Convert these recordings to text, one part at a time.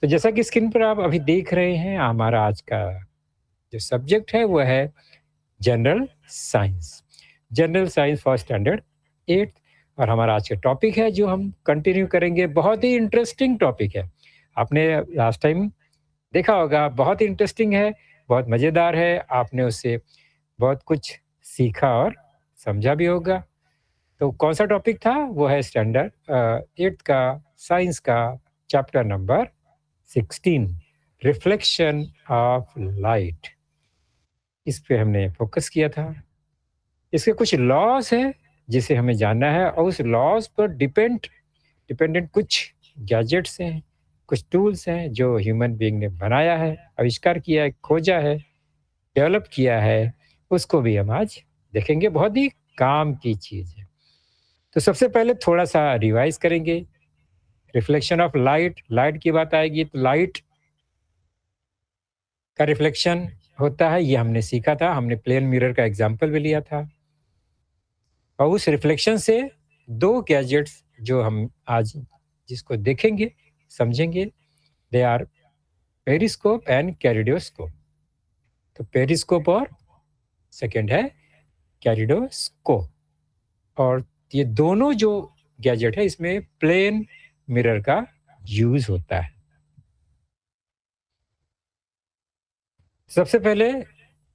तो जैसा कि स्क्रीन पर आप अभी देख रहे हैं, हमारा आज का जो सब्जेक्ट है वो है general science. General science for standard 8th। और हमारा आज का टॉपिक है जो हम कंटिन्यू करेंगे, बहुत ही इंटरेस्टिंग टॉपिक है। आपने लास्ट टाइम देखा होगा, बहुत ही इंटरेस्टिंग है, बहुत मज़ेदार है, आपने उससे बहुत कुछ सीखा और समझा भी होगा। तो कौन-सा टॉपिक था? वो है स्टैंडर्ड 8th का साइंस का chapter number 16, reflection of light. इस पे हमने फोकस किया था। इसके कुछ लॉज़ हैं जिसे हमें जानना है, और उस लॉज़ पर डिपेंडेंट कुछ गैजेट्स हैं, कुछ टूल्स हैं जो ह्यूमन बीइंग ने बनाया है, आविष्कार किया है, खोजा है, डेवलप किया है, उसको भी हम आज देखेंगे। बहुत ही काम की चीज़ है। तो सबसे पहले थोड़ा-सा रिवाइज़ करेंगे। रिफ्लेक्शन ऑफ लाइट, लाइट की बात आएगी तो लाइट का रिफ्लेक्शन होता है, ये हमने सीखा था। हमने प्लेन मिरर का एग्ज़ाम्पल भी लिया था। और उस रिफ्लेक्शन से 2 गैजेट्स जो हम आज जिसको देखेंगे, समझेंगे, they are periscope and kaleidoscope. तो पेरिस्कोप और सेकंड है कैलिडोस्कोप। और ये दोनों जो गैजेट है, इसमें प्लेन मिरर का यूज़ होता है। सबसे पहले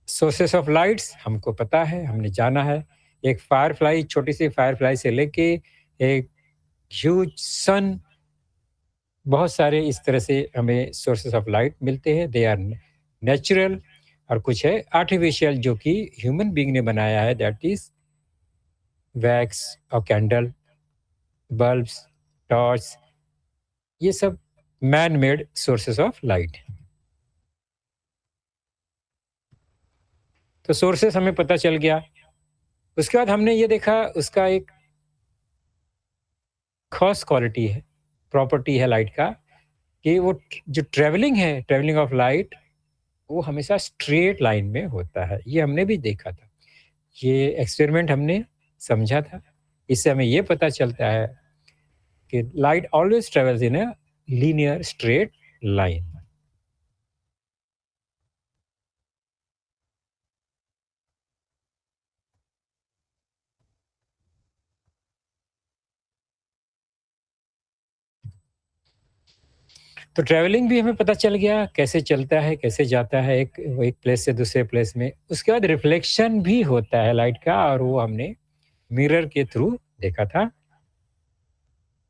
सोर्सेस ऑफ लाइट्स हमको पता है, हमने जाना है। एक फायरफ्लाई, छोटी सी फायरफ्लाई से लेके एक ह्यूज सन, बहुत सारे इस तरह से हमें सोर्सेस ऑफ लाइट मिलते हैं। दे आर नेचुरल, और कुछ है आर्टिफिशियल जो कि ह्यूमन बीइंग ने बनाया है, दैट इज वैक्स और कैंडल, बल्ब्स, टॉर्च, ये सब man made sources of light. तो सोर्सेस हमें पता चल गया। उसके बाद हमने ये देखा उसका एक खास क्वालिटी है, प्रॉपर्टी है लाइट का, कि वो जो ट्रैवलिंग है, ट्रैवलिंग ऑफ लाइट, वो हमेशा स्ट्रेट लाइन में होता है। ये हमने भी देखा था, ये एक्सपेरिमेंट हमने समझा था। इससे हमें ये पता चलता है कि light always travels in a linear straight line. तो ट्रैवलिंग भी हमें पता चल गया कैसे चलता है, कैसे जाता है एक प्लेस से दूसरे प्लेस में। उसके बाद रिफ्लेक्शन भी होता है लाइट का, और वो हमने मिरर के थ्रू देखा था।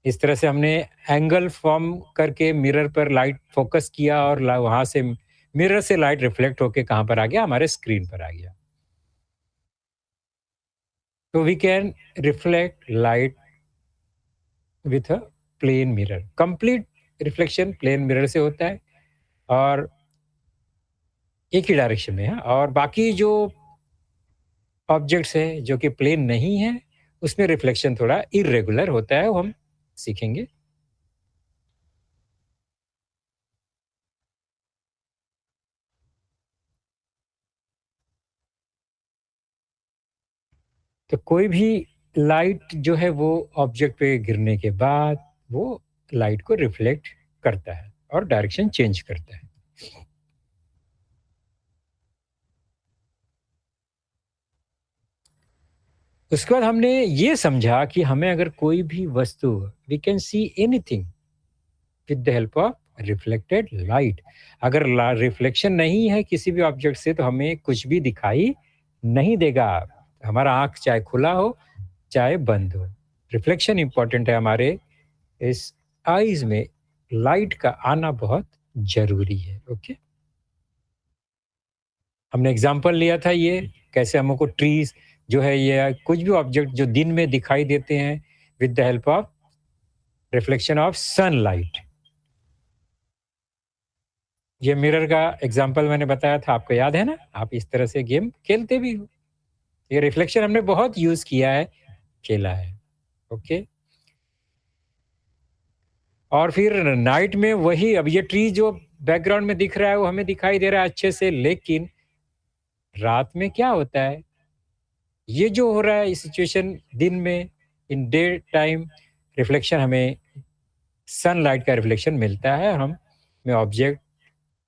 इस तरह से हमने एंगल फॉर्म करके मिरर पर लाइट फोकस किया, और वहां से मिरर से लाइट रिफ्लेक्ट होके कहाँ पर आ गया? हमारे स्क्रीन पर आ गया। तो we can reflect light with a plane mirror. Complete reflection plane mirror से होता है, और एक ही डायरेक्शन में है। और बाकी जो ऑब्जेक्ट्स है जो कि प्लेन नहीं है, उसमें रिफ्लेक्शन थोड़ा इरेगुलर होता है, वो हम सीखेंगे। तो कोई भी लाइट जो है वो ऑब्जेक्ट पे गिरने के बाद वो लाइट को रिफ्लेक्ट करता है और डायरेक्शन चेंज करता है। उसके बाद हमने ये समझा कि हमें अगर कोई भी वस्तु, we can see anything with the help of reflected light. अगर रिफ्लेक्शन नहीं है किसी भी ऑब्जेक्ट से, तो हमें कुछ भी दिखाई नहीं देगा। हमारा आंख चाहे खुला हो चाहे बंद हो, रिफ्लेक्शन इंपॉर्टेंट है हमारे इस आईज में। लाइट का आना बहुत जरूरी है। ओके, हमने एग्जांपल लिया था ये, कैसे हमको ट्रीज जो है, ये कुछ भी ऑब्जेक्ट जो दिन में दिखाई देते हैं with the help of reflection of sunlight. ये मिरर का एग्जांपल मैंने बताया था, आपको याद है ना? आप इस तरह से गेम खेलते भी हो। ये रिफ्लेक्शन हमने बहुत यूज किया है, खेला है। ओके, और फिर नाइट में वही, अब ये ट्री जो बैकग्राउंड में दिख रहा है वो हमें दिखाई दे रहा है अच्छे से, लेकिन रात में क्या होता है? ये जो हो रहा है इस सिचुएशन दिन में, इन डे टाइम, रिफ्लेक्शन हमें सनलाइट का रिफ्लेक्शन मिलता है। हम में ऑब्जेक्ट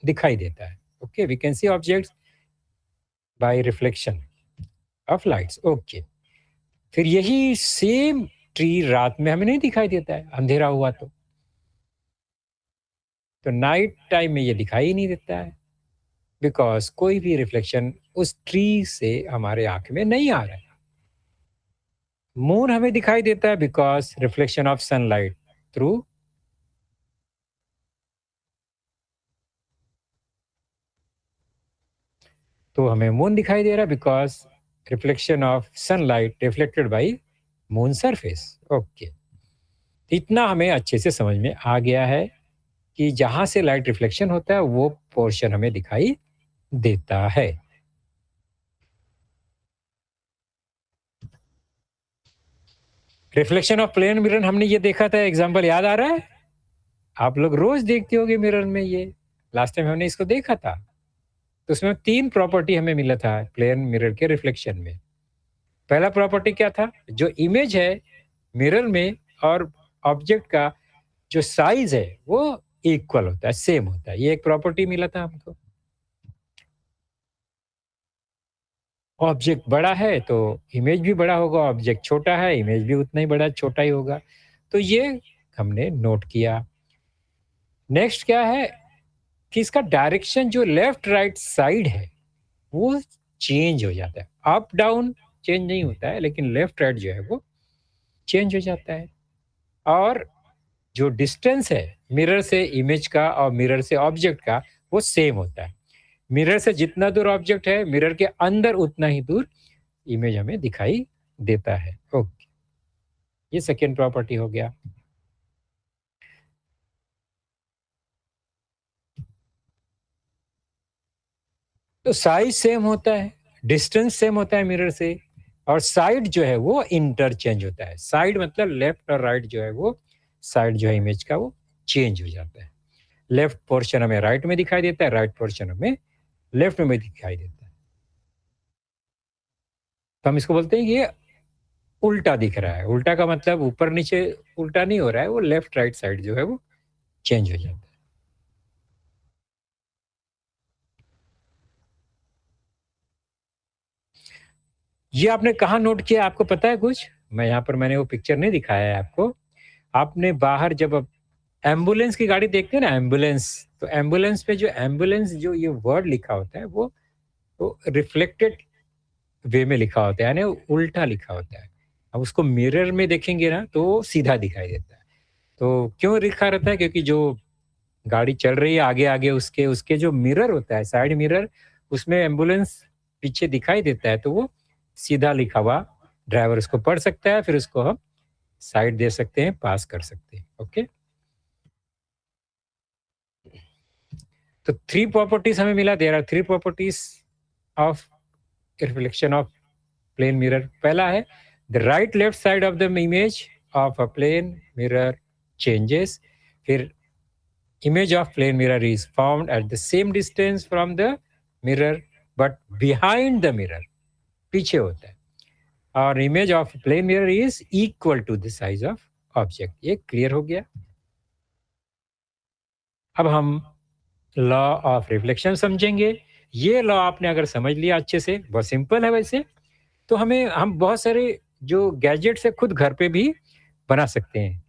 दिखाई देता है। Okay, we can see objects by reflection of lights. Okay, फिर यही सेम ट्री रात में हमें नहीं दिखाई देता है, अंधेरा हुआ तो नाइट टाइम में ये दिखाई ही नहीं देता है, बिकॉज कोई भी रिफ्लेक्शन उस ट्री से हमारे आंख में नहीं आ रहा है। मून हमें दिखाई देता है because reflection of sunlight through तो हमें मून दिखाई दे रहा है because reflection of sunlight reflected by moon surface. Okay, इतना हमें अच्छे से समझ में आ गया है कि जहां से लाइट रिफ्लेक्शन होता है वो पोर्शन हमें दिखाई देता है। रिफ्लेक्शन ऑफ प्लेन मिरर हमने ये देखा था, एग्जांपल याद आ रहा है? आप लोग रोज देखते होगे मिरर में, ये लास्ट टाइम हमने इसको देखा था। तो उसमें 3 प्रॉपर्टी हमें मिला था प्लेन मिरर के रिफ्लेक्शन में। पहला प्रॉपर्टी क्या था? जो इमेज है मिरर में और ऑब्जेक्ट का जो साइज है वो इक्वल होता है, सेम होता है। ये एक प्रॉपर्टी मिला था हमको। ऑब्जेक्ट बड़ा है तो इमेज भी बड़ा होगा, ऑब्जेक्ट छोटा है इमेज भी उतना ही बड़ा छोटा ही होगा। तो ये हमने नोट किया। नेक्स्ट क्या है कि इसका डायरेक्शन जो लेफ्ट राइट साइड है वो चेंज हो जाता है। अप डाउन चेंज नहीं होता है, लेकिन लेफ्ट राइट जो है वो चेंज हो जाता है। और जो डिस्टेंस है मिरर से इमेज का और मिरर से ऑब्जेक्ट का वो सेम होता है। मिरर से जितना दूर ऑब्जेक्ट है मिरर के अंदर उतना ही दूर इमेज हमें दिखाई देता है। ओके, ये सेकेंड प्रॉपर्टी हो गया। तो साइज सेम होता है, डिस्टेंस सेम होता है मिरर से, और साइड जो है वो इंटरचेंज होता है। साइड मतलब लेफ्ट और राइट जो है वो साइड जो है इमेज का वो चेंज हो जाता है। लेफ्ट पोर्शन हमें राइट में दिखाई देता है, राइट पोर्शन हमें लेफ्ट में दिखाई देता है। तो हम इसको बोलते हैं कि ये उल्टा दिख रहा है। उल्टा का मतलब ऊपर नीचे उल्टा नहीं हो रहा है, वो लेफ्ट राइट साइड जो है वो चेंज हो जाता है। ये आपने कहाँ नोट किया, आपको पता है कुछ? मैं यहाँ पर मैंने वो पिक्चर नहीं दिखाया है आपको। आपने बाहर जब एम्बुलेंस की गाड़ी देखते हैं ना, एम्बुलेंस, तो एम्बुलेंस पे जो एम्बुलेंस जो ये वर्ड लिखा होता है वो रिफ्लेक्टेड वे में लिखा होता है, यानी उल्टा लिखा होता है। अब उसको मिरर में देखेंगे ना तो सीधा दिखाई देता है। तो क्यों लिखा रहता है? क्योंकि जो गाड़ी चल रही है आगे आगे उसके उसके जो मिरर होता है, साइड मिरर, उसमें एम्बुलेंस पीछे दिखाई देता है, तो वो सीधा लिखा हुआ ड्राइवर उसको पढ़ सकता है, फिर उसको हम साइड दे सकते हैं, पास कर सकते हैं। ओके, तो 3 प्रॉपर्टीज हमें मिला। There are 3 properties of reflection of plane mirror. पहला है the right left side of the image of a plane mirror changes. फिर image of plane mirror is formed at the same distance from the mirror but behind the mirror, पीछे होता है। और image of plane mirror is equal to the size of object. ये clear हो गया। अब हम लॉ ऑफ रिफ्लेक्शन समझेंगे। ये लॉ आपने अगर समझ लिया अच्छे से, बहुत सिंपल है वैसे, तो हम बहुत सारे जो गैजेट्स है खुद घर पे भी बना सकते हैं।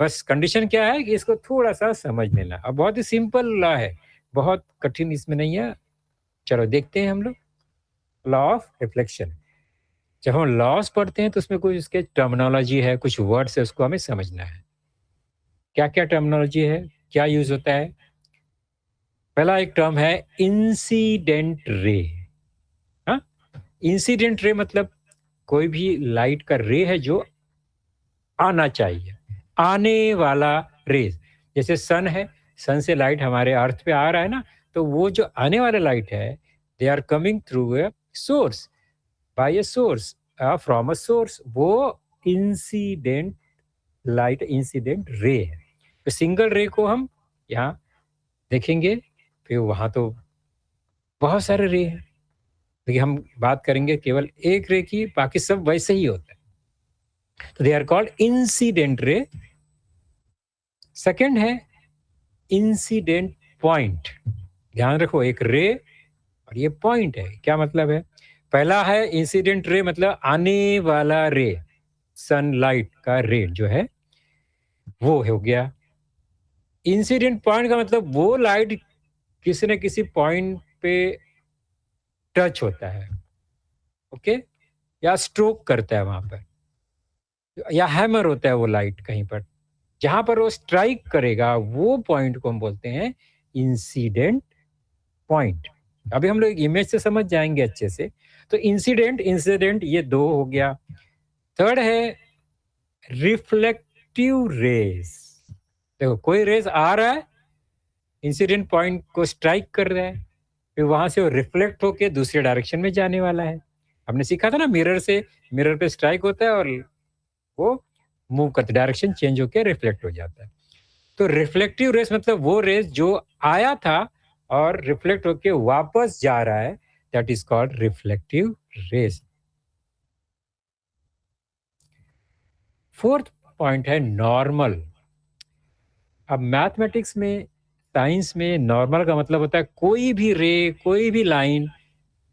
बस कंडीशन क्या है कि इसको थोड़ा सा समझ लेना। अब बहुत ही सिंपल लॉ है, बहुत कठिन इसमें नहीं है। चलो देखते हैं हम लोग लॉ ऑफ रिफ्लेक्शन। जब हम लॉस पढ़ते हैं तो उसमें कुछ इसके टर्मिनोलॉजी है, कुछ वर्ड्स है, उसको हमें समझना है। क्या क्या टर्मिनोलॉजी है, क्या यूज होता है? पहला एक टर्म है इंसिडेंट रे। हाँ, इंसिडेंट रे मतलब कोई भी लाइट का रे है जो आना चाहिए, आने वाला रेज। जैसे सन है, सन से लाइट हमारे अर्थ पे आ रहा है ना, तो वो जो आने वाला लाइट है they are coming through a source, by a source, from a source, वो इंसिडेंट लाइट, इंसिडेंट रे है। तो सिंगल रे को हम यहाँ देखेंगे, फिर वहां तो बहुत सारे रे हैं, लेकिन हम बात करेंगे केवल एक रे की, बाकी सब वैसे ही होता है। तो they are called incident ray. Second है इंसिडेंट पॉइंट। ध्यान रखो, एक रे और ये पॉइंट है। क्या मतलब है? पहला है इंसिडेंट रे, मतलब आने वाला रे, सनलाइट का रे जो है वो हो गया। इंसिडेंट पॉइंट का मतलब वो लाइट किसी न किसी पॉइंट पे टच होता है, ओके, या स्ट्रोक करता है वहां पर, या हैमर होता है वो लाइट कहीं पर, जहां पर वो स्ट्राइक करेगा वो पॉइंट को हम बोलते हैं इंसिडेंट पॉइंट। अभी हम लोग इमेज से समझ जाएंगे अच्छे से। तो इंसिडेंट इंसिडेंट ये दो हो गया। थर्ड है रिफ्लेक्टिव रेज। देखो, कोई रेज आ रहा है, इंसिडेंट पॉइंट को स्ट्राइक कर रहा है, फिर वहां से वो रिफ्लेक्ट होके दूसरे डायरेक्शन में जाने वाला है। हमने सीखा था ना, मिरर से मिरर पे स्ट्राइक होता है और वो मूव करते, डायरेक्शन चेंज होकर रिफ्लेक्ट हो जाता है। तो रिफ्लेक्टिव रेस मतलब वो रेस जो आया था और रिफ्लेक्ट होके वापस जा रहा है, that is called reflective rays. Fourth point है नॉर्मल। अब मैथमेटिक्स में, साइंस में नॉर्मल का मतलब होता है कोई भी रे, कोई भी लाइन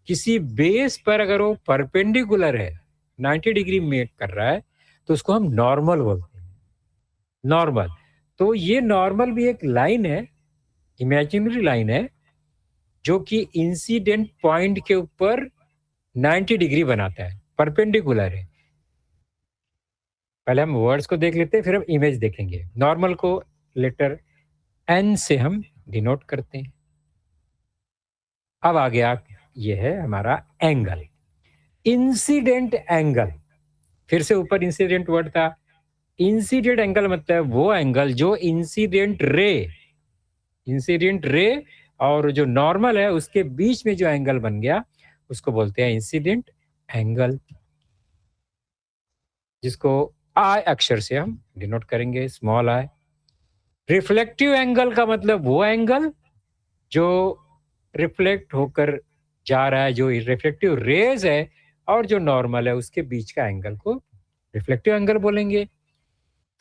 किसी बेस पर अगर वो परपेंडिकुलर है, 90 डिग्री मेक कर रहा है, तो उसको हम नॉर्मल बोलते हैं। नॉर्मल, तो ये नॉर्मल भी एक लाइन है, इमेजिनरी लाइन है, जो कि इंसिडेंट पॉइंट के ऊपर 90 डिग्री बनाता है, परपेंडिकुलर है। पहले हम वर्ड्स को देख लेते हैं, फिर हम इमेज देखेंगे। नॉर्मल को लेटर एन से हम डिनोट करते हैं। अब आ गया, ये है हमारा एंगल, इंसिडेंट एंगल। फिर से ऊपर इंसिडेंट वर्ड था। इंसिडेंट एंगल मतलब वो एंगल जो इंसिडेंट रे और जो नॉर्मल है उसके बीच में जो एंगल बन गया, उसको बोलते हैं इंसिडेंट एंगल, जिसको आई अक्षर से हम डिनोट करेंगे, स्मॉल आई। रिफ्लेक्टिव एंगल का मतलब वो एंगल जो रिफ्लेक्ट होकर जा रहा है, जो रिफ्लेक्टिव रेज है और जो नॉर्मल है उसके बीच का एंगल को रिफ्लेक्टिव एंगल बोलेंगे।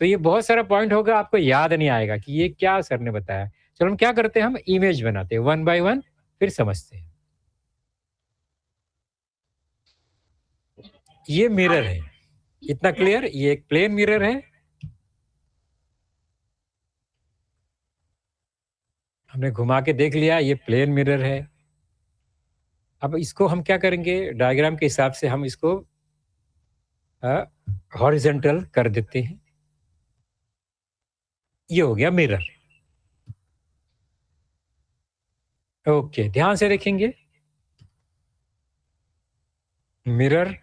तो ये बहुत सारा पॉइंट होगा, आपको याद नहीं आएगा कि ये क्या सर ने बताया। चलो हम क्या करते हैं, हम इमेज बनाते हैं वन बाय वन, फिर समझते हैं। ये मिरर है, इतना क्लियर? ये एक प्लेन मिरर है, हमने घुमा के देख लिया, ये प्लेन मिरर है। अब इसको हम क्या करेंगे, डायग्राम के हिसाब से हम इसको हॉरिजेंटल कर देते हैं। ये हो गया मिरर। ओके, ध्यान से देखेंगे। मिरर,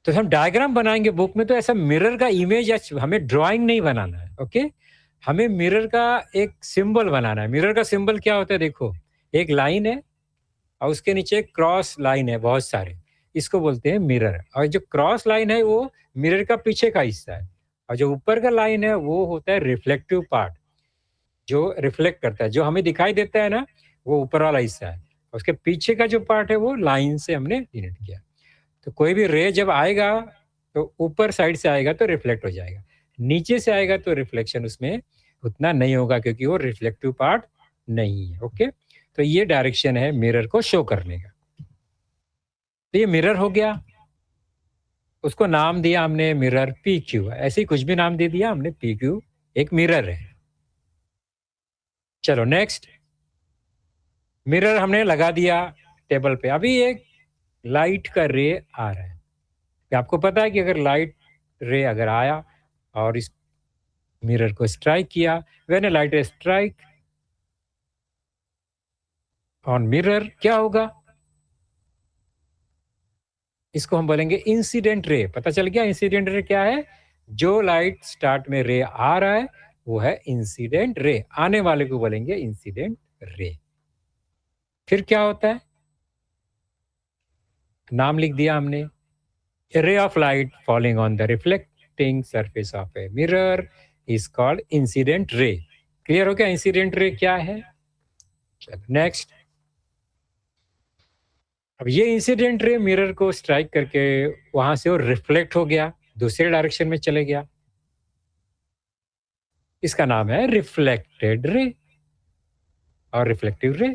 तो हम डायग्राम बनाएंगे बुक में, तो ऐसा मिरर का इमेज या हमें ड्राइंग नहीं बनाना है, ओके। हमें मिरर का एक सिंबल बनाना है। मिरर का सिंबल क्या होता है, देखो, एक लाइन है और उसके नीचे एक क्रॉस लाइन है, बहुत सारे, इसको बोलते हैं मिरर। और जो क्रॉस लाइन है वो मिरर का पीछे का हिस्सा है, और जो ऊपर का लाइन है वो होता है रिफ्लेक्टिव पार्ट, जो रिफ्लेक्ट करता है, जो हमें दिखाई देता है ना, वो ऊपर वाला हिस्सा है। उसके पीछे का जो पार्ट है वो लाइन से हमने डिनोट किया। तो कोई भी रे जब आएगा तो ऊपर साइड से आएगा तो रिफ्लेक्ट हो जाएगा, नीचे से आएगा तो रिफ्लेक्शन उसमें उतना नहीं होगा, क्योंकि वो रिफ्लेक्टिव पार्ट नहीं है, ओके। तो ये डायरेक्शन है मिरर को शो करने का। तो ये मिरर हो गया, उसको नाम दिया हमने मिरर पी क्यू, ऐसे ही कुछ भी नाम दे दिया हमने, पी क्यू एक मिरर है। चलो नेक्स्ट, मिरर हमने लगा दिया टेबल पे। अभी एक लाइट का रे आ रहा है। आपको पता है कि अगर लाइट रे अगर आया और इस मिरर को स्ट्राइक किया, when A light strike on mirror, क्या होगा, इसको हम बोलेंगे इंसिडेंट रे। पता चल गया इंसिडेंट रे क्या है? जो लाइट स्टार्ट में रे आ रहा है वो है इंसिडेंट रे, आने वाले को बोलेंगे इंसिडेंट रे। फिर क्या होता है, नाम लिख दिया हमने, ray of light falling on the reflecting surface of a mirror is called incident रे। क्लियर हो गया इंसिडेंट रे क्या है? चलो नेक्स्ट। अब ये इंसिडेंट रे मिरर को स्ट्राइक करके वहां से वो रिफ्लेक्ट हो गया, दूसरे डायरेक्शन में चले गया। इसका नाम है रिफ्लेक्टेड रे और रिफ्लेक्टिव रे।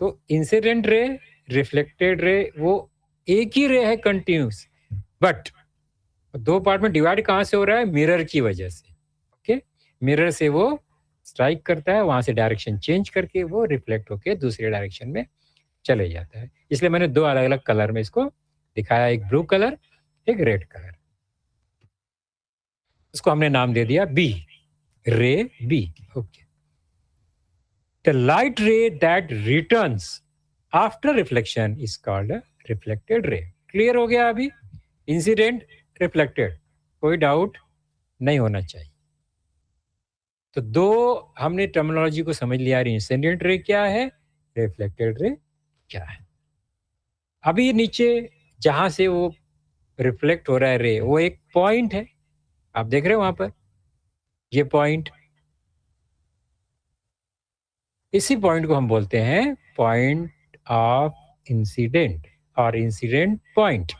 तो इंसिडेंट रे, रिफ्लेक्टेड रे, वो एक ही रे है कंटिन्यूस, बट दो पार्ट में डिवाइड कहाँ से हो रहा है? मिरर की वजह से। ओके, मिरर से वो स्ट्राइक करता है, वहां से डायरेक्शन चेंज करके वो रिफ्लेक्ट होके दूसरे डायरेक्शन में चले जाता है। इसलिए मैंने दो अलग अलग कलर में इसको दिखाया, एक ब्लू कलर, एक रेड कलर। उसको हमने नाम दे दिया B, ray B. Okay, the light ray that returns after reflection is called reflected ray. Clear हो गया अभी? इंसिडेंट, रिफ्लेक्टेड, कोई डाउट नहीं होना चाहिए। तो दो हमने टर्मिनोलॉजी को समझ लिया, इंसिडेंट रे क्या है, रिफ्लेक्टेड रे क्या है। अभी नीचे जहां से वो रिफ्लेक्ट हो रहा है रे, वो एक पॉइंट है, आप देख रहे हो वहां पर, ये पॉइंट, इसी पॉइंट को हम बोलते हैं पॉइंट ऑफ इंसिडेंट और इंसिडेंट पॉइंट।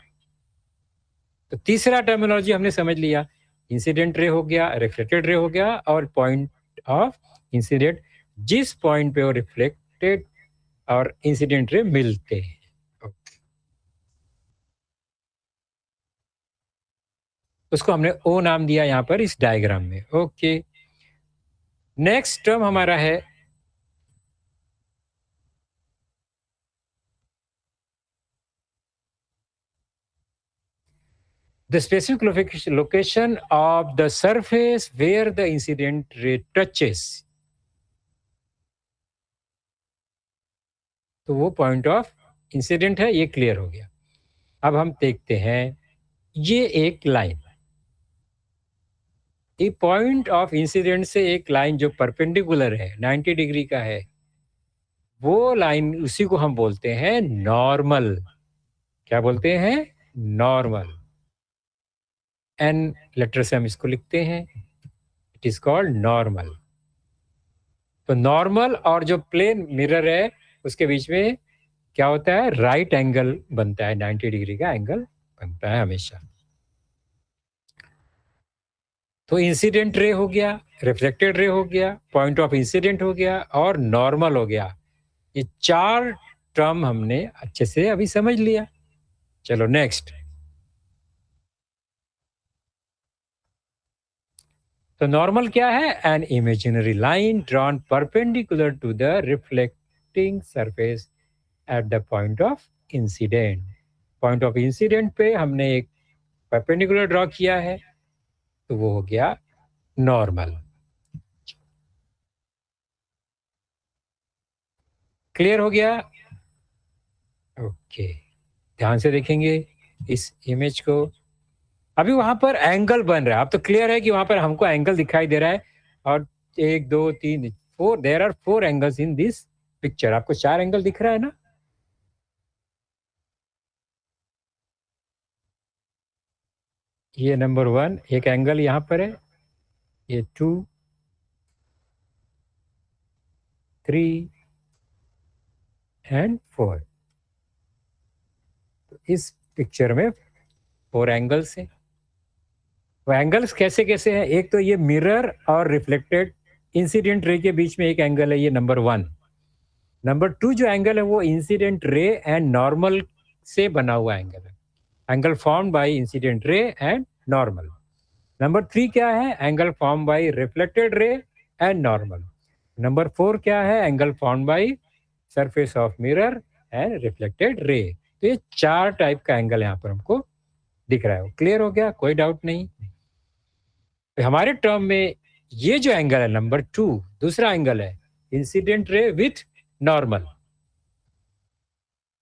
तो तीसरा टर्मिनोलॉजी हमने समझ लिया, इंसिडेंट रे हो गया, रिफ्लेक्टेड रे हो गया, और पॉइंट ऑफ इंसिडेंट, जिस पॉइंट पे वो रिफ्लेक्टेड और इंसिडेंट रे मिलते हैं। उसको हमने ओ नाम दिया यहां पर इस डायग्राम में। ओके, नेक्स्ट टर्म हमारा है the specific location of the surface where the incident ray touches। तो वो पॉइंट ऑफ इंसिडेंट है, ये क्लियर हो गया। अब हम देखते हैं, ये एक लाइन, ये पॉइंट ऑफ इंसिडेंट से एक लाइन जो परपेंडिकुलर है, 90 डिग्री का है, वो लाइन, उसी को हम बोलते हैं नॉर्मल। क्या बोलते हैं? नॉर्मल। एन लेटर से हम इसको लिखते हैं, इट इज कॉल्ड नॉर्मल। तो नॉर्मल और जो प्लेन मिरर है उसके बीच में क्या होता है? राइट एंगल बनता है, 90 डिग्री का एंगल बनता है हमेशा। तो इंसिडेंट रे हो गया, रिफ्लेक्टेड रे हो गया, पॉइंट ऑफ इंसिडेंट हो गया और नॉर्मल हो गया। ये चार टर्म हमने अच्छे से अभी समझ लिया। चलो नेक्स्ट। तो नॉर्मल क्या है? An imaginary line drawn perpendicular to the reflecting surface at the point of incident. Point of incident पे हमने एक परपेंडिकुलर ड्रॉ किया है, तो वो हो गया नॉर्मल। क्लियर हो गया? ओके, ध्यान से देखेंगे इस इमेज को। अभी वहां पर एंगल बन रहा है, अब तो क्लियर है कि वहां पर हमको एंगल दिखाई दे रहा है। और एक दो तीन four, there are four angles in this picture. आपको चार एंगल दिख रहा है ना? ये नंबर वन एक एंगल यहां पर है, ये टू, थ्री एंड फोर। इस पिक्चर में फोर एंगल्स हैं। वो एंगल्स कैसे कैसे हैं? एक तो ये मिरर और रिफ्लेक्टेड इंसिडेंट रे के बीच में एक एंगल है, ये नंबर वन। नंबर टू जो एंगल है वो इंसिडेंट रे एंड नॉर्मल से बना हुआ एंगल है, angle form by incident ray and normal. Number three क्या है? Angle form by reflected ray and normal. Number four क्या है? Angle form by surface of mirror and reflected रे। तो ये चार टाइप का एंगल यहाँ पर हमको दिख रहा है। क्लियर हो गया? कोई डाउट नहीं? तो हमारे टर्म में ये जो एंगल है नंबर टू, दूसरा एंगल है इंसिडेंट रे विथ नॉर्मल।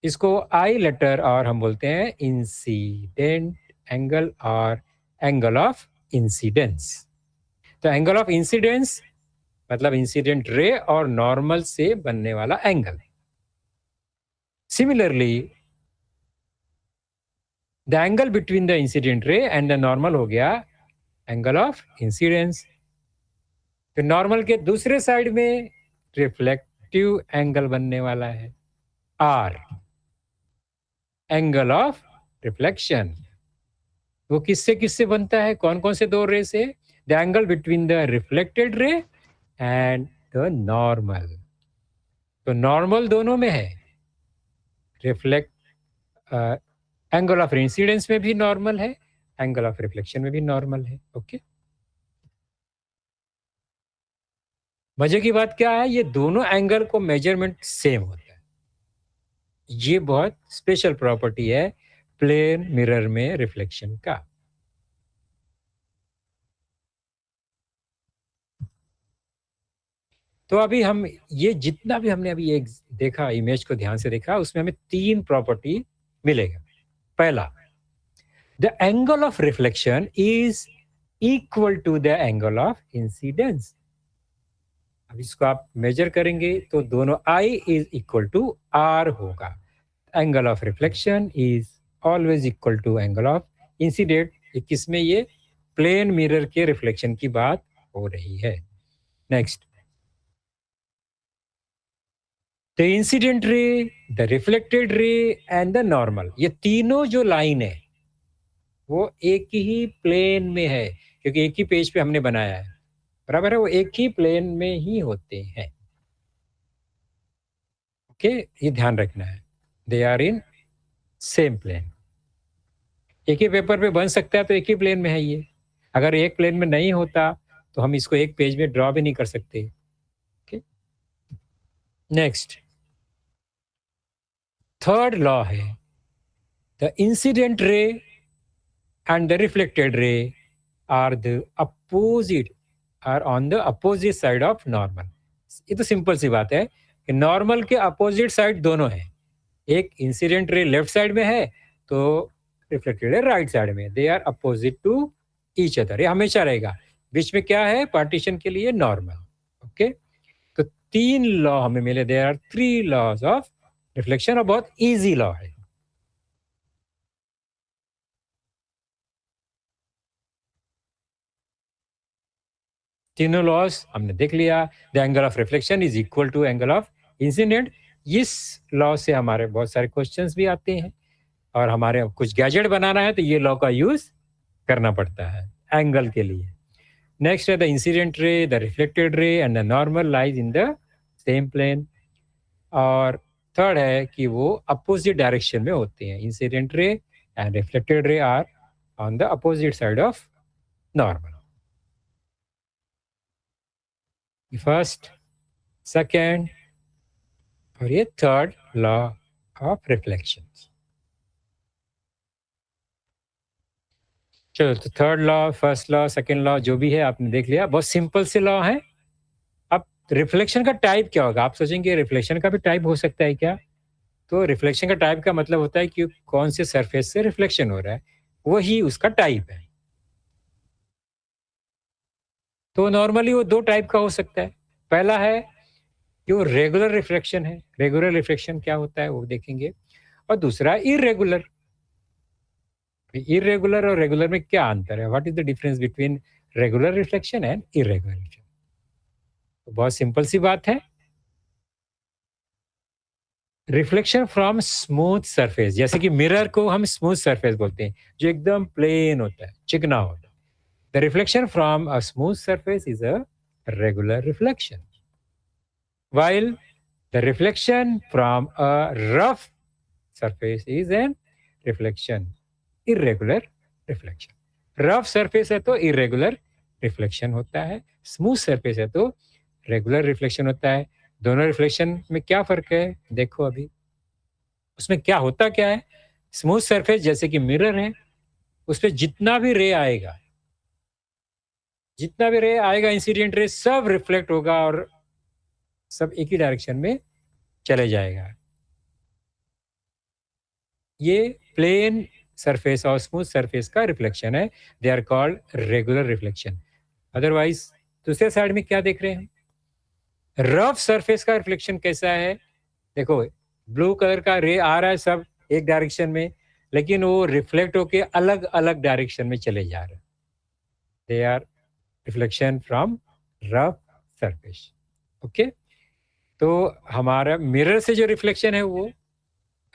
इसको आई लेटर और हम बोलते हैं इंसिडेंट एंगल और एंगल ऑफ इंसिडेंस। तो एंगल ऑफ इंसिडेंस मतलब इंसिडेंट रे और नॉर्मल से बनने वाला angle. Similarly the angle between the incident ray and the normal हो गया एंगल ऑफ इंसिडेंस। तो नॉर्मल के दूसरे साइड में रिफ्लेक्टिव एंगल बनने वाला है, आर, एंगल ऑफ रिफ्लेक्शन। वो किससे किससे बनता है? कौन कौन से दो रे से? The angle between the reflected ray and the normal. तो नॉर्मल दोनों में है, रिफ्लेक्ट एंगल ऑफ इंसिडेंस में भी नॉर्मल है, एंगल ऑफ रिफ्लेक्शन में भी नॉर्मल है। ओके, मजे की बात क्या है, ये दोनों एंगल को मेजरमेंट सेम होता है। ये बहुत स्पेशल प्रॉपर्टी है प्लेन मिरर में रिफ्लेक्शन का। तो अभी हम ये जितना भी हमने अभी एक देखा, इमेज को ध्यान से देखा, उसमें हमें 3 प्रॉपर्टी मिलेगा। पहला, the angle of reflection is equal to the angle of incidence. अब इसको आप मेजर करेंगे तो दोनों I is equal to R होगा। Angle of reflection is always equal to angle of incident. किसमें, ये प्लेन मिरर के रिफ्लेक्शन की बात हो रही है। Next, the incident ray, the reflected ray and the normal, ये तीनों जो लाइन है वो एक ही प्लेन में है, क्योंकि एक ही पेज पे हमने बनाया है, बराबर है, वो एक ही प्लेन में ही होते हैं। ओके, ये ध्यान रखना है, they are in same plane. एक ही पेपर पे बन सकता है तो एक ही प्लेन में है ये, अगर एक प्लेन में नहीं होता तो हम इसको एक पेज में ड्रॉ भी नहीं कर सकते। ओके, नेक्स्ट, थर्ड लॉ है, the incident ray and the reflected ray are the opposite, are on the opposite side of normal. ये तो सिंपल सी बात है कि नॉर्मल के अपोजिट साइड दोनों है, एक इंसिडेंट रे लेफ्ट साइड में है तो रिफ्लेक्टेड रे राइट साइड में, they are opposite to each other, ये हमेशा रहेगा। बीच में क्या है पार्टीशन के लिए, नॉर्मल। ओके, तो 3 लॉ हमें मिले, there are 3 laws of reflection, और बहुत इजी लॉ है। तीनों लॉज हमने देख लिया। The angle of reflection is equal to angle of incident. इस लॉ से हमारे बहुत सारे क्वेश्चंस भी आते हैं, और हमारे कुछ गैजेट बनाना है तो ये लॉ का यूज करना पड़ता है एंगल के लिए। नेक्स्ट है the incident ray, the reflected ray and the normal lies in the same plane. और थर्ड है कि वो अपोजिट डायरेक्शन में होते हैं, incident ray and reflected ray are on the opposite side of normal. First, second और ये third law of reflection. चलो, तो third law, first law, second law जो भी है आपने देख लिया, बहुत सिंपल से लॉ है। अब रिफ्लेक्शन का टाइप क्या होगा, आप सोचेंगे रिफ्लेक्शन का भी टाइप हो सकता है क्या? तो रिफ्लेक्शन का टाइप का मतलब होता है कि कौन से सरफेस से रिफ्लेक्शन हो रहा है, वही उसका टाइप है। तो नॉर्मली वो 2 टाइप का हो सकता है। पहला है कि वो रेगुलर रिफ्लेक्शन है, रेगुलर रिफ्लेक्शन क्या होता है वो देखेंगे। और दूसरा इरेगुलर। इरेगुलर और रेगुलर में क्या अंतर है, what is the difference between regular reflection and irregular reflection? तो बहुत सिंपल सी बात है, रिफ्लेक्शन फ्रॉम स्मूथ सरफेस, जैसे कि मिरर को हम स्मूथ सरफेस बोलते हैं, जो एकदम प्लेन होता है, चिकना होता है। The reflection from a smooth surface is a regular reflection, while the reflection from a rough surface is an reflection, irregular reflection. Rough surface है तो इरेगुलर रिफ्लेक्शन होता है, स्मूथ सरफेस है तो रेगुलर रिफ्लेक्शन होता है। दोनों रिफ्लेक्शन में क्या फर्क है देखो अभी। उसमें क्या होता क्या है, स्मूथ सरफेस जैसे कि मिरर है, उस पर जितना भी रे आएगा, जितना भी रे आएगा, इंसिडेंट रे सब रिफ्लेक्ट होगा और सब एक ही डायरेक्शन में चले जाएगा। ये प्लेन सरफेस और स्मूथ सरफेस का रिफ्लेक्शन है, they are called regular reflection. Otherwise दूसरे साइड में क्या देख रहे हैं, रफ सरफेस का रिफ्लेक्शन कैसा है, देखो ब्लू कलर का रे आ रहा है सब एक डायरेक्शन में, लेकिन वो रिफ्लेक्ट होके अलग अलग डायरेक्शन में चले जा रहे हैं, they are reflection from rough surface. Okay, तो हमारा मिरर से जो रिफ्लेक्शन है वो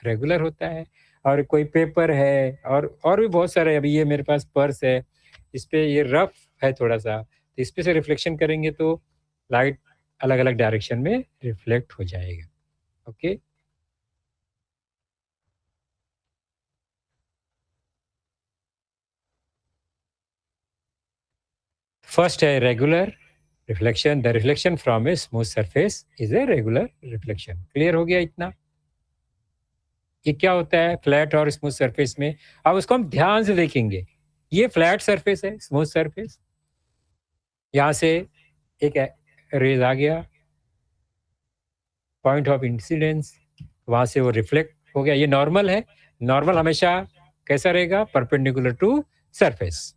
रेगुलर होता है। और कोई पेपर है और भी बहुत सारे, अभी ये मेरे पास पर्स है, इस पे ये रफ है थोड़ा-सा, तो इस पे से रिफ्लेक्शन करेंगे तो लाइट अलग-अलग डायरेक्शन में रिफ्लेक्ट हो जाएगा। ओके? फर्स्ट है regular reflection, the reflection from a smooth surface is a regular reflection. Clear हो गया इतना? ये क्या होता है फ्लैट और स्मूथ सरफेस में? अब उसको हम ध्यान से देखेंगे। ये फ्लैट सरफेस है, स्मूथ सरफेस। यहाँ से एक रेज़ आ गया, पॉइंट ऑफ इंसिडेंस, वहाँ से वो रिफ्लेक्ट हो गया। ये नॉर्मल है। नॉर्मल हमेशा कैसा रहेगा? परपेंडिकुलर टू सरफेस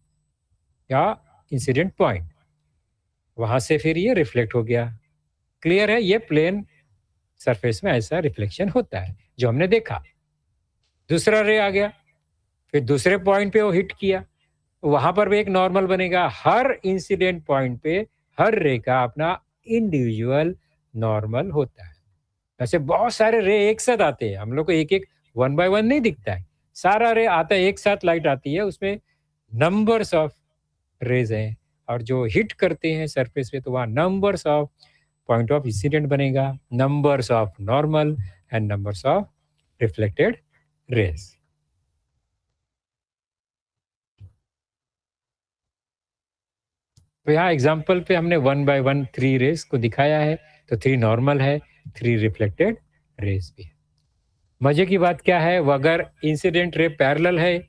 या इंसिडेंट पॉइंट। वहाँ से फिर ये रिफ्लेक्ट हो गया। क्लियर है? ये प्लेन सरफेस में ऐसा रिफ्लेक्शन होता है, जो हमने देखा। दूसरा रे आ गया, फिर दूसरे पॉइंट पे वो हिट किया, वहाँ पर भी एक नॉर्मल बनेगा। हर इंसिडेंट पॉइंट पे हर रे का अपना इंडिविजुअल नॉर्मल होता है। ऐसे बहुत सारे रे एक साथ आते हैं, हम लोग को एक-एक, वन बाय वन नहीं दिखता है। सारा रे आता है, एक साथ लाइट आती है, उसमें नंबर्स ऑफ रेज़ हैं और जो हिट करते हैं सरफेस पे तो वहाँ numbers of point of incident बनेगा, numbers of normal and numbers of reflected rays. तो यहाँ एग्जाम्पल पे हमने वन बाय वन 3 रेज़ को दिखाया है, तो 3 नॉर्मल है, 3 रिफ्लेक्टेड रेज़ भी है। मज़े की बात क्या है, वो अगर इंसिडेंट रे पैरेलल है,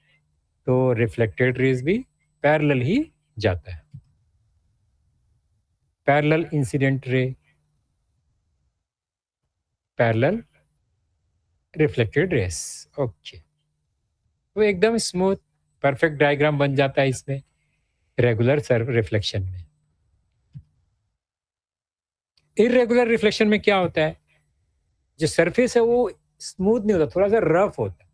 तो रिफ्लेक्टेड रेज़ भी पैरेलल ही जाता है। Parallel incident ray, parallel reflected rays. Okay. तो एकदम स्मूथ परफेक्ट डायग्राम बन जाता है इसमें, रेगुलर सर रिफ्लेक्शन में। इर्रेगुलर रिफ्लेक्शन में क्या होता है, जो सरफेस है वो स्मूथ नहीं होता, थोड़ा सा रफ होता है।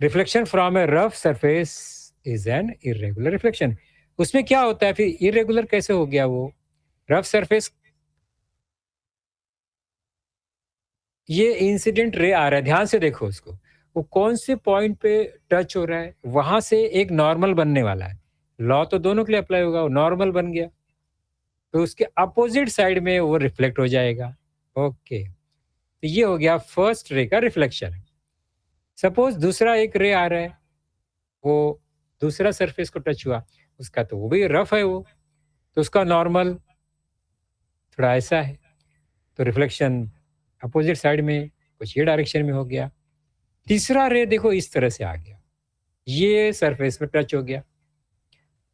Reflection from A rough surface is an irregular reflection. उसमें क्या होता है फिर, इरेगुलर कैसे हो गया वो? रफ सरफेस, ये इंसिडेंट रे आ रहा है, ध्यान से देखो उसको, वो कौन से पॉइंट पे टच हो रहा है, वहां से एक नॉर्मल बनने वाला है। लॉ तो दोनों के लिए अप्लाई होगा, वो नॉर्मल बन गया, तो उसके अपोजिट साइड में वो रिफ्लेक्ट हो जाएगा। ओके, तो ये हो गया फर्स्ट रे का रिफ्लेक्शन। सपोज दूसरा एक रे आ रहा है, वो दूसरा सरफेस को टच हुआ, उसका तो वो भी रफ है वो, तो उसका नॉर्मल थोड़ा ऐसा है, तो रिफ्लेक्शन अपोजिट साइड में कुछ ये डायरेक्शन में हो गया। तीसरा रे देखो इस तरह से आ गया, ये सरफेस पे टच हो गया,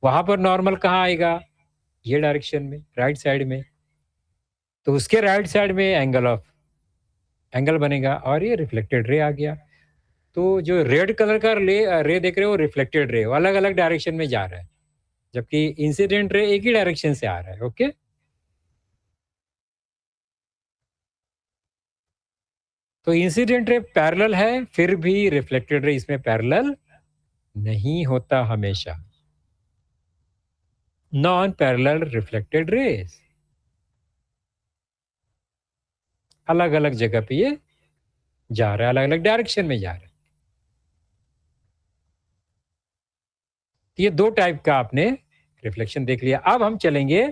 वहां पर नॉर्मल कहाँ आएगा? ये डायरेक्शन में, राइट साइड में, तो उसके राइट साइड में एंगल बनेगा और ये रिफ्लेक्टेड रे आ गया। तो जो रेड कलर का रे देख रहे हो, रिफ्लेक्टेड रे अलग अलग डायरेक्शन में जा रहा है, जबकि इंसिडेंट रे एक ही डायरेक्शन से आ रहा है। ओके, तो इंसिडेंट रे पैरेलल है, फिर भी रिफ्लेक्टेड रे इसमें पैरेलल नहीं होता हमेशा। नॉन पैरेलल रिफ्लेक्टेड रेज अलग अलग जगह पे ये जा रहा है, अलग अलग डायरेक्शन में जा रहा है। तो ये दो टाइप का आपने रिफ्लेक्शन देख लिया। अब हम चलेंगे,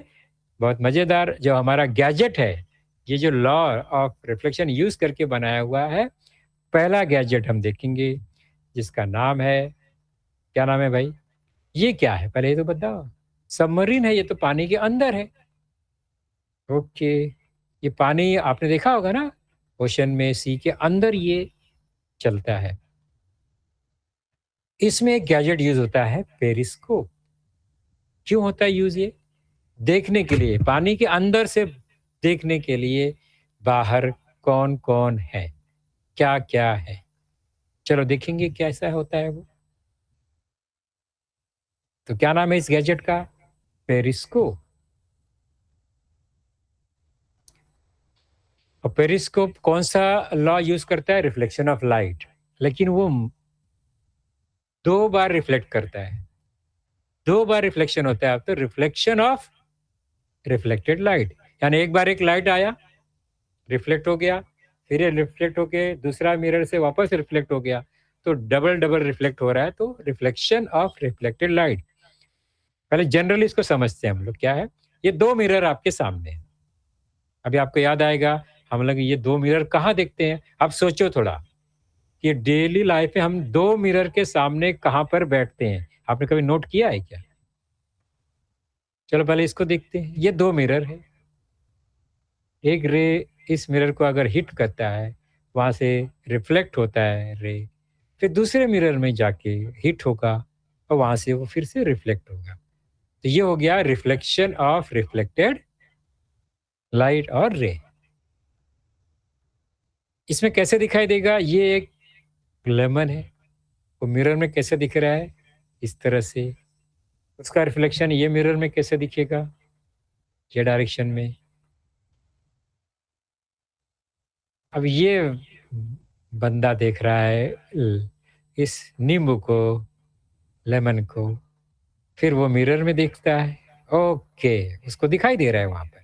बहुत मजेदार जो हमारा गैजेट है, ये जो लॉ ऑफ रिफ्लेक्शन यूज करके बनाया हुआ है, पहला गैजेट हम देखेंगे, जिसका नाम है, क्या नाम है भाई? ये क्या है पहले ये तो बताओ। सबमरीन है, ये तो पानी के अंदर है। ओके, ये पानी आपने देखा होगा ना, ओशन में, सी के अंदर ये चलता है। इसमें एक गैजेट यूज होता है, पेरिस्कोप। क्यों होता है यूज ये? देखने के लिए, पानी के अंदर से देखने के लिए बाहर कौन कौन है, क्या क्या है। चलो देखेंगे कैसा होता है वो। तो क्या नाम है इस गैजेट का? पेरिस्कोप। और पेरिस्कोप कौन सा लॉ यूज करता है? Reflection of light. लेकिन वो दो बार रिफ्लेक्ट करता है, दो बार रिफ्लेक्शन होता है। अब तो रिफ्लेक्शन ऑफ रिफ्लेक्टेड लाइट, यानी एक बार एक लाइट आया, रिफ्लेक्ट हो गया, फिर ये रिफ्लेक्ट होके दूसरा मिरर से वापस रिफ्लेक्ट हो गया, तो डबल डबल रिफ्लेक्ट हो रहा है, तो रिफ्लेक्शन ऑफ रिफ्लेक्टेड लाइट। पहले जनरली इसको समझते हैं हम लोग, क्या है? ये दो मिरर आपके सामने हैं। अभी आपको याद आएगा, हम लोग ये दो मिरर कहाँ देखते हैं? आप सोचो थोड़ा कि डेली लाइफ में हम दो मिरर के सामने कहाँ पर बैठते हैं? आपने कभी नोट किया है क्या? चलो पहले इसको देखते हैं। ये दो मिरर है, एक रे इस मिरर को अगर हिट करता है, वहां से रिफ्लेक्ट होता है रे, फिर दूसरे मिरर में जाके हिट होगा और वहां से वो फिर से रिफ्लेक्ट होगा। तो ये हो गया रिफ्लेक्शन ऑफ रिफ्लेक्टेड लाइट और रे। इसमें कैसे दिखाई देगा? ये एक लेमन है, वो मिरर में कैसे दिख रहा है? इस तरह से। उसका रिफ्लेक्शन ये मिरर में कैसे दिखेगा? ये डायरेक्शन में। अब ये बंदा देख रहा है इस नींबू को, लेमन को, फिर वो मिरर में देखता है। ओके, उसको दिखाई दे रहा है वहां पर।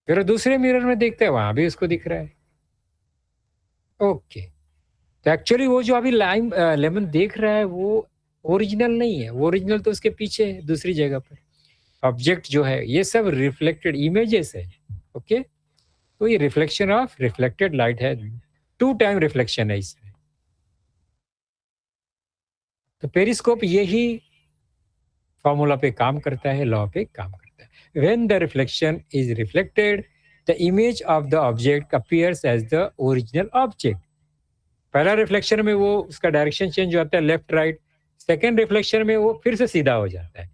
फिर वो दूसरे मिरर में देखता है, वहां भी उसको दिख रहा है। ओके, तो एक्चुअली वो जो अभी लाइम लेमन देख रहा है वो ओरिजिनल नहीं है, वो ओरिजिनल तो उसके पीछे है, दूसरी जगह पर। ऑब्जेक्ट जो है ये सब रिफ्लेक्टेड इमेजेस है। ओके, तो ये रिफ्लेक्शन ऑफ रिफ्लेक्टेड लाइट है, टू टाइम रिफ्लेक्शन है इसमें। तो पेरिस्कोप यही फॉर्मूला पे काम करता है, लॉ पे काम करता है। When the reflection is reflected, the image of the object appears as the original object. पहला रिफ्लेक्शन में वो उसका डायरेक्शन चेंज होता है, लेफ्ट राइट। सेकेंड रिफ्लेक्शन में वो फिर से सीधा हो जाता है।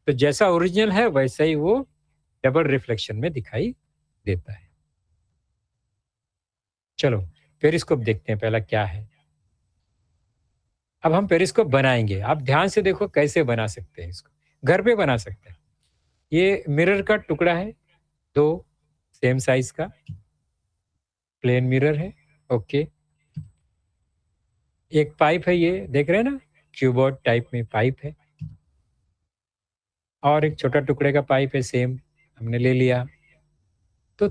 तो जैसा ओरिजिनल है वैसा ही वो डबल रिफ्लेक्शन में दिखाई देता है। चलो पेरिस्कोप देखते हैं पहला क्या है। अब हम पेरिस्कोप बनाएंगे, आप ध्यान से देखो कैसे बना सकते हैं इसको। घर पे बना सकते हैं। ये मिरर का टुकड़ा है, दो सेम साइज का प्लेन मिरर है। ओके, एक पाइप है, ये देख रहे हैं ना, क्यूबॉइड टाइप में पाइप है, और एक छोटा टुकड़े का पाइप है, सेम हमने ले लिया। तो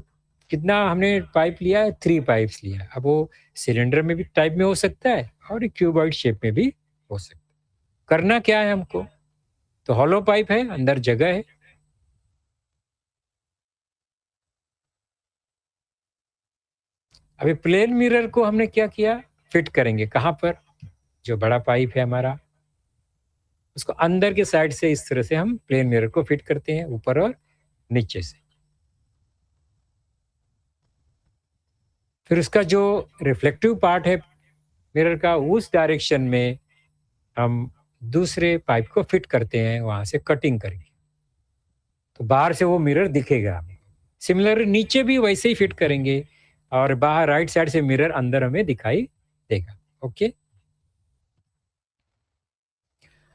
कितना हमने पाइप लिया है? 3 पाइप्स लिया। अब वो सिलेंडर में भी टाइप में हो सकता है और एक क्यूबॉइड शेप में भी हो सकता है। करना क्या है हमको? तो हॉलो पाइप है, अंदर जगह है। अभी प्लेन मिरर को हमने क्या किया? फिट करेंगे कहाँ पर? जो बड़ा पाइप है हमारा, उसको अंदर के साइड से इस तरह से हम प्लेन मिरर को फिट करते हैं, ऊपर और नीचे से। फिर उसका जो रिफ्लेक्टिव पार्ट है मिरर का, उस डायरेक्शन में हम दूसरे पाइप को फिट करते हैं, वहां से कटिंग करके। तो बाहर से वो मिरर दिखेगा हमें। सिमिलर नीचे भी वैसे ही फिट करेंगे, और बाहर राइट साइड से मिरर अंदर हमें दिखाई देगा। ओके,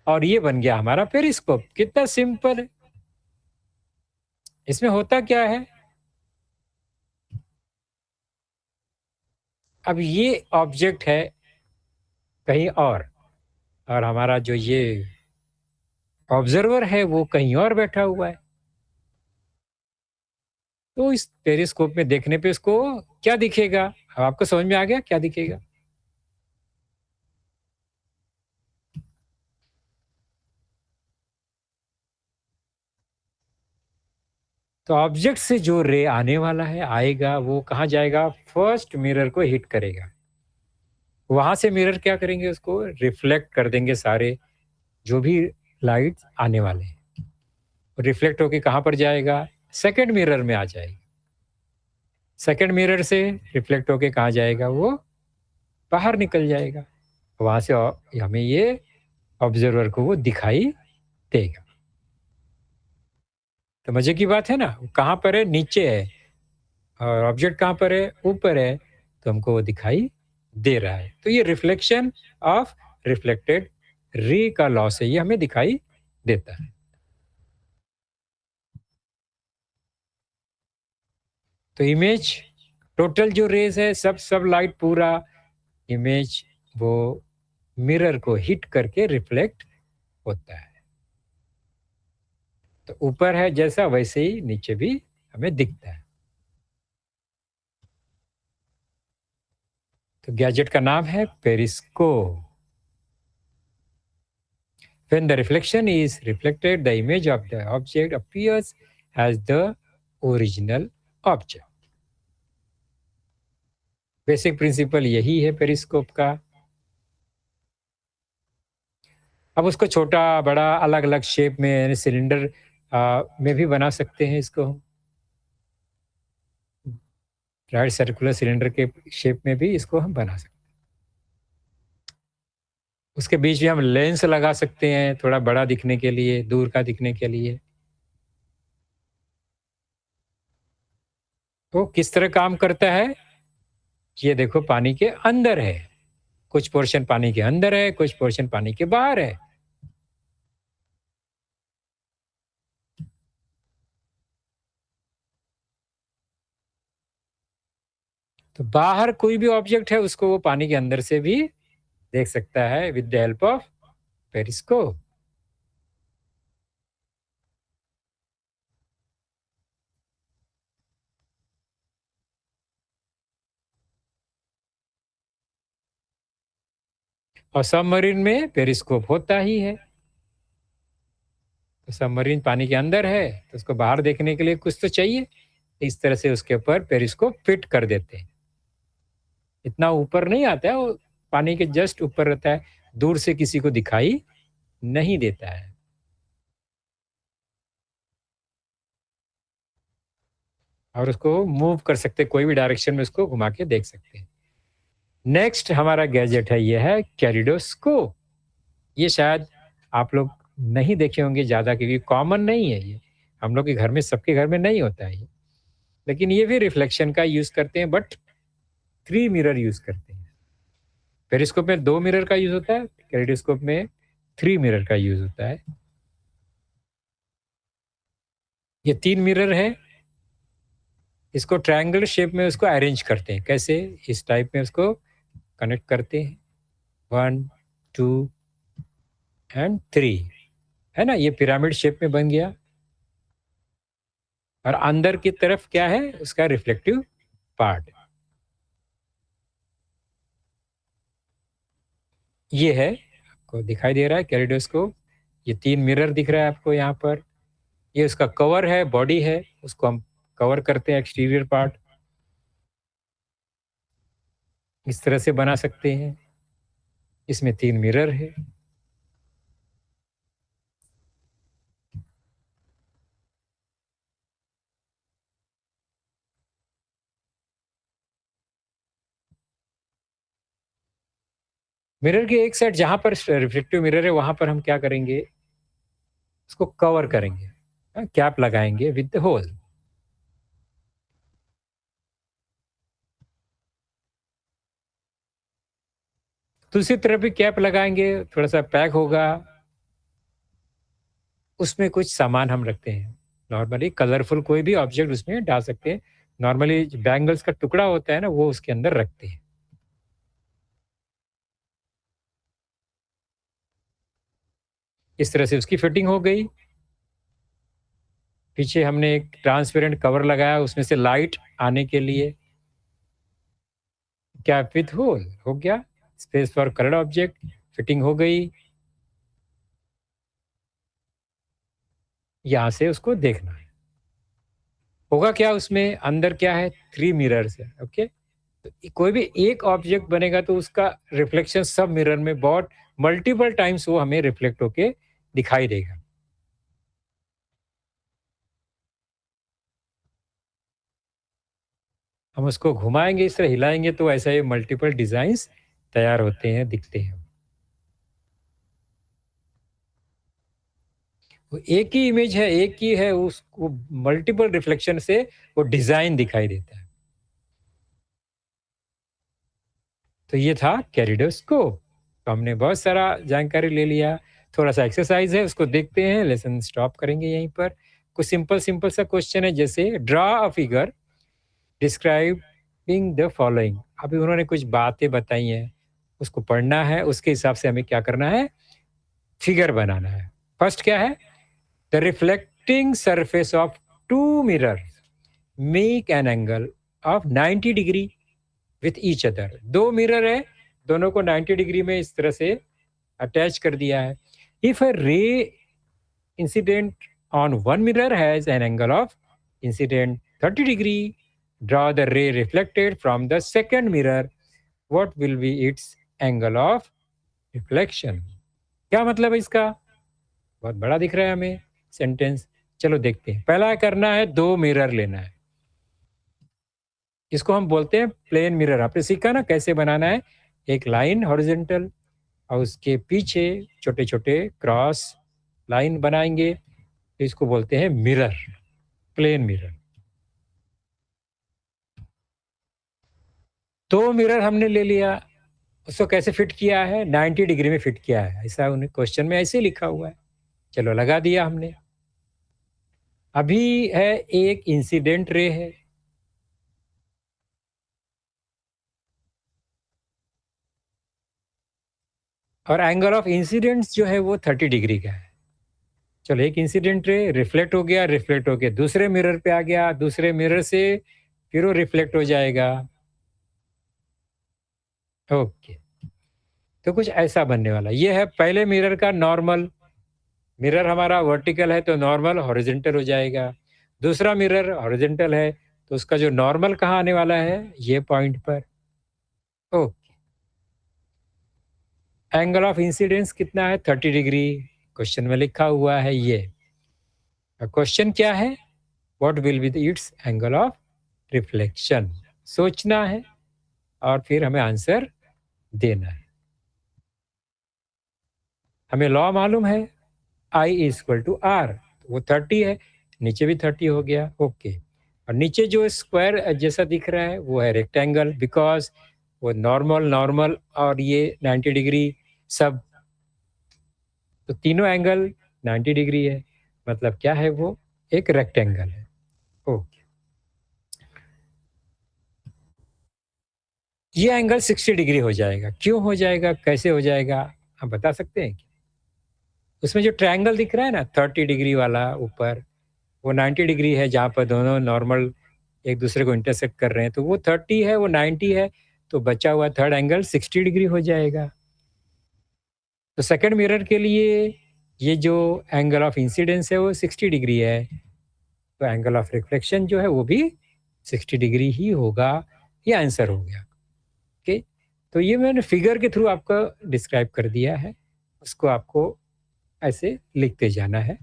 और ये बन गया हमारा पेरिस्कोप। कितना सिंपल है। इसमें होता क्या है? अब ये ऑब्जेक्ट है कहीं और हमारा जो ये ऑब्जर्वर है वो कहीं और बैठा हुआ है। तो इस पेरिस्कोप में देखने पे इसको क्या दिखेगा? अब आपको समझ में आ गया क्या दिखेगा? तो ऑब्जेक्ट से जो रे आने वाला है, आएगा, वो कहाँ जाएगा? फर्स्ट मिरर को हिट करेगा। वहां से मिरर क्या करेंगे? उसको रिफ्लेक्ट कर देंगे सारे जो भी लाइट आने वाले हैं। रिफ्लेक्ट होके कहाँ पर जाएगा? सेकंड मिरर में आ जाएगा। सेकंड मिरर से रिफ्लेक्ट होके कहाँ जाएगा? वो बाहर निकल जाएगा। वहां से हमें ये ऑब्जर्वर को वो दिखाई देगा। तो मजे की बात है ना, वो कहाँ पर है? नीचे है। और ऑब्जेक्ट कहाँ पर है? ऊपर है। तो हमको वो दिखाई दे रहा है। तो ये रिफ्लेक्शन ऑफ रिफ्लेक्टेड रे का लॉस है, ये हमें दिखाई देता है। तो इमेज, टोटल जो रेज है, सब लाइट पूरा इमेज वो मिरर को हिट करके रिफ्लेक्ट होता है। तो ऊपर है जैसा वैसे ही नीचे भी हमें दिखता है। तो गैजेट का नाम है periscope. When the reflection is reflected, the image of the object appears as the original object. Basic principle यही है पेरिस्कोप का। अब उसको छोटा बड़ा अलग अलग शेप में यानी सिलेंडर में भी बना सकते हैं इसको हम। राइट सर्कुलर सिलेंडर के शेप में भी इसको हम बना सकते हैं। उसके बीच में हम लेंस लगा सकते हैं थोड़ा बड़ा दिखने के लिए, दूर का दिखने के लिए। तो किस तरह काम करता है, ये देखो पानी के अंदर है, कुछ पोर्शन पानी के अंदर है, कुछ पोर्शन पानी के बाहर है। तो बाहर कोई भी ऑब्जेक्ट है उसको वो पानी के अंदर से भी देख सकता है with the help of periscope. और सबमरीन में पेरिस्कोप होता ही है। तो सबमरीन पानी के अंदर है तो उसको बाहर देखने के लिए कुछ तो चाहिए, इस तरह से उसके ऊपर पेरिस्कोप फिट कर देते हैं। इतना ऊपर नहीं आता है, वो पानी के जस्ट ऊपर रहता है, दूर से किसी को दिखाई नहीं देता है। और उसको मूव कर सकते, कोई भी डायरेक्शन में उसको घुमा के देख सकते हैं। नेक्स्ट हमारा गैजेट है, ये है कैलिडोस्कोप। ये शायद आप लोग नहीं देखे होंगे ज़्यादा क्योंकि कॉमन नहीं है ये, हम लोग के घर में, सबके घर में नहीं होता है ये। लेकिन ये भी रिफ्लेक्शन का यूज़ करते हैं, बट 3 मिरर यूज़ करते हैं। पेरिस्कोप में 2 मिरर का यूज़ होता है, कैलिडोस्कोप में 3 मिरर का यूज़ होता है। ये 3 मिरर है, इसको ट्रायंगल शेप में उसको अरेंज करते हैं। कैसे? इस टाइप में उसको कनेक्ट करते हैं, 1 2 एंड 3, है ना? ये पिरामिड शेप में बन गया। और अंदर की तरफ क्या है? उसका रिफ्लेक्टिव पार्ट ये है, आपको दिखाई दे रहा है कैलिडोस्कोप। ये 3 मिरर दिख रहा है आपको यहाँ पर। ये उसका कवर है, बॉडी है, उसको हम कवर करते हैं, एक्सटीरियर पार्ट। इस तरह से बना सकते हैं। इसमें 3 मिरर है। मिरर की एक साइड जहाँ पर रिफ्लेक्टिव मिरर है वहाँ पर हम क्या करेंगे, उसको कवर करेंगे, कैप लगाएंगे विद द होल। दूसरी तरफ भी कैप लगाएंगे, थोड़ा सा पैक होगा, उसमें कुछ सामान हम रखते हैं। नॉर्मली कलरफुल कोई भी ऑब्जेक्ट उसमें डाल सकते हैं। नॉर्मली बैंगल्स का टुकड़ा होता है ना, वो उसके अंदर रखते हैं। इस तरह से उसकी फिटिंग हो गई। पीछे हमने एक ट्रांसपेरेंट कवर लगाया उसमें से लाइट आने के लिए। कैप विथ होल हो गया, space for coloured object, fitting हो गई। यहाँ से उसको देखना है होगा क्या, उसमें अंदर क्या है, 3 मिरर्स है। ओके, तो कोई भी एक ऑब्जेक्ट बनेगा तो उसका रिफ्लेक्शन सब मिरर में बहुत मल्टीपल टाइम्स वो हमें रिफ्लेक्ट होके दिखाई देगा। हम उसको घुमाएंगे, इस तरह हिलाएंगे तो ऐसा ये मल्टीपल डिजाइन्स तैयार होते हैं, दिखते हैं। वो एक ही इमेज है, एक ही है, उसको मल्टीपल रिफ्लेक्शन से वो डिजाइन दिखाई देता है। तो ये था कैलिडोस्कोप। तो हमने बहुत सारा जानकारी ले लिया। थोड़ा सा एक्सरसाइज है, उसको देखते हैं, लेसन स्टॉप करेंगे यहीं पर। कुछ सिंपल सिंपल सा क्वेश्चन है, जैसे draw a figure describing the following. अभी उन्होंने कुछ बातें बताई हैं, उसको पढ़ना है, उसके हिसाब से हमें क्या करना है, फिगर बनाना है। फर्स्ट क्या है, the reflecting surface of two mirror make an angle of 90 degree. With each other. दो मिरर है, दोनों को 90 डिग्री में इस तरह से अटैच कर दिया है। If a ray incident on one mirror has an angle of incident 30 degree, draw the रे reflected from the second mirror, what will be it's angle of reflection. क्या मतलब है इसका? बहुत बड़ा दिख रहा है हमें सेंटेंस। चलो देखते हैं। पहला करना है, दो मिरर लेना है। इसको हम बोलते हैं प्लेन मिरर। आपने सीखा ना कैसे बनाना है। एक लाइन हॉरिजॉन्टल और उसके पीछे छोटे छोटे क्रॉस लाइन बनाएंगे, तो इसको बोलते हैं मिरर, प्लेन मिरर। दो मिरर हमने ले लिया, उसको कैसे फिट किया है? 90 डिग्री में फिट किया है, ऐसा उन्हें क्वेश्चन में ऐसे लिखा हुआ है। चलो लगा दिया हमने। अभी है एक इंसिडेंट रे है, और एंगल ऑफ इंसिडेंस जो है वो 30 डिग्री का है। चलो एक इंसिडेंट रे रिफ्लेक्ट हो गया, रिफ्लेक्ट होके दूसरे मिरर पे आ गया, दूसरे मिरर से फिर वो रिफ्लेक्ट हो जाएगा। ओके, तो कुछ ऐसा बनने वाला। ये है पहले मिरर का नॉर्मल। मिरर हमारा वर्टिकल है तो नॉर्मल हॉरिजॉन्टल हो जाएगा। दूसरा मिरर हॉरिजॉन्टल है तो उसका जो नॉर्मल कहाँ आने वाला है? ये पॉइंट पर। ओके, एंगल ऑफ इंसिडेंस कितना है? 30 डिग्री। क्वेश्चन में लिखा हुआ है ये। क्वेश्चन क्या है? What will be it's angle of reflection. सोचना है और फिर हमें आंसर देना है। हमें लॉ मालूम है, I is equal to are. वो 30 है, नीचे भी 30 हो गया। ओके, और नीचे जो स्क्वायर जैसा दिख रहा है वो है रेक्टेंगल, बिकॉज वो नॉर्मल नॉर्मल और ये 90 डिग्री सब, तो तीनों एंगल 90 डिग्री है। मतलब क्या है? वो एक रेक्टेंगल है। ओके, ये एंगल 60 डिग्री हो जाएगा। क्यों हो जाएगा, कैसे हो जाएगा, आप बता सकते हैं? उसमें जो ट्रायंगल दिख रहा है ना 30 डिग्री वाला ऊपर, वो 90 डिग्री है, जहाँ पर दोनों नॉर्मल एक दूसरे को इंटरसेक्ट कर रहे हैं, तो वो 30 है, वो 90 है, तो बचा हुआ थर्ड एंगल 60 डिग्री हो जाएगा। तो सेकंड मिरर के लिए ये जो एंगल ऑफ इंसिडेंस है वो 60 डिग्री है, तो एंगल ऑफ रिफ्लेक्शन जो है वो भी 60 डिग्री ही होगा। ये आंसर हो गया। ओके, तो ये मैंने फिगर के थ्रू आपको डिस्क्राइब कर दिया है, उसको आपको ऐसे लिखते जाना है।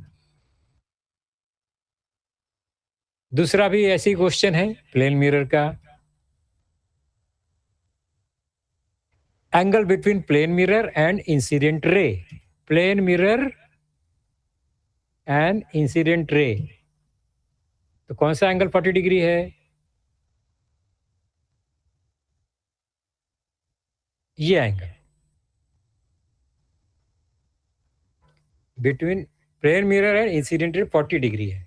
दूसरा भी ऐसी क्वेश्चन है प्लेन मिरर का। Angle between plane mirror and incident ray. Plane mirror and incident ray, तो कौन सा एंगल 40 डिग्री है? ये angle between plane mirror and incident ray 40 degree है।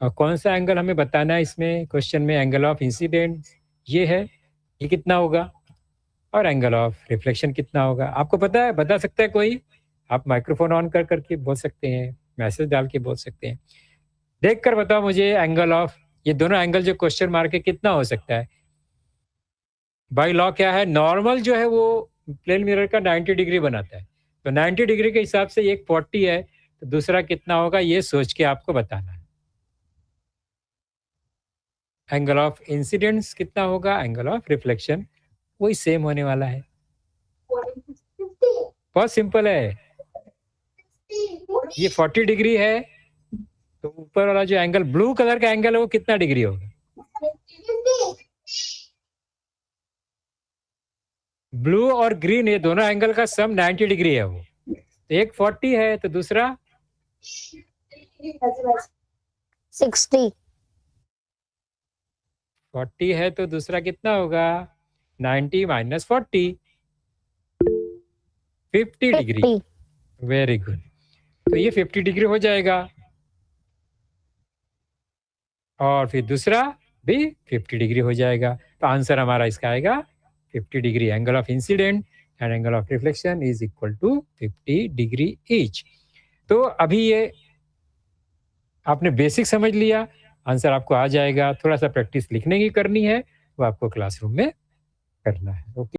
और कौन सा एंगल हमें बताना है इसमें क्वेश्चन में? एंगल ऑफ इंसिडेंट ये है, ये कितना होगा? और एंगल ऑफ रिफ्लेक्शन कितना होगा? आपको पता है? बता सकता है कोई? आप माइक्रोफोन ऑन कर करके बोल सकते हैं, मैसेज डाल के बोल सकते हैं। देख कर बताओ मुझे, एंगल ऑफ ये दोनों एंगल जो क्वेश्चन मार्क है कितना हो सकता है? बाई लॉ क्या है? नॉर्मल जो है वो प्लेन मिरर का 90 डिग्री बनाता है, तो 90 डिग्री के हिसाब से एक 40 है, तो दूसरा कितना होगा ये सोच के आपको बताना है। एंगल ऑफ इंसिडेंस कितना होगा, एंगल ऑफ रिफ्लेक्शन वही सेम होने वाला है। बहुत सिंपल है। ये 40 डिग्री है, तो ऊपर वाला जो एंगल ब्लू कलर का एंगल है वो कितना डिग्री होगा? ब्लू और ग्रीन ये दोनों एंगल का सम 90 डिग्री है। वो तो एक 40 है तो दूसरा 60। 40 है तो दूसरा कितना होगा? 90 माइनस 40, 50 डिग्री। 50। वेरी गुड, तो ये 50 डिग्री हो जाएगा, और फिर दूसरा भी 50 डिग्री हो जाएगा। तो आंसर हमारा इसका आएगा 50 degree. Angle of incident and angle of reflection is equal to 50 degree each. तो अभी ये आपने बेसिक समझ लिया, आंसर आपको आ जाएगा। थोड़ा सा प्रैक्टिस लिखने की करनी है, वो आपको क्लासरूम में करना है। ओके।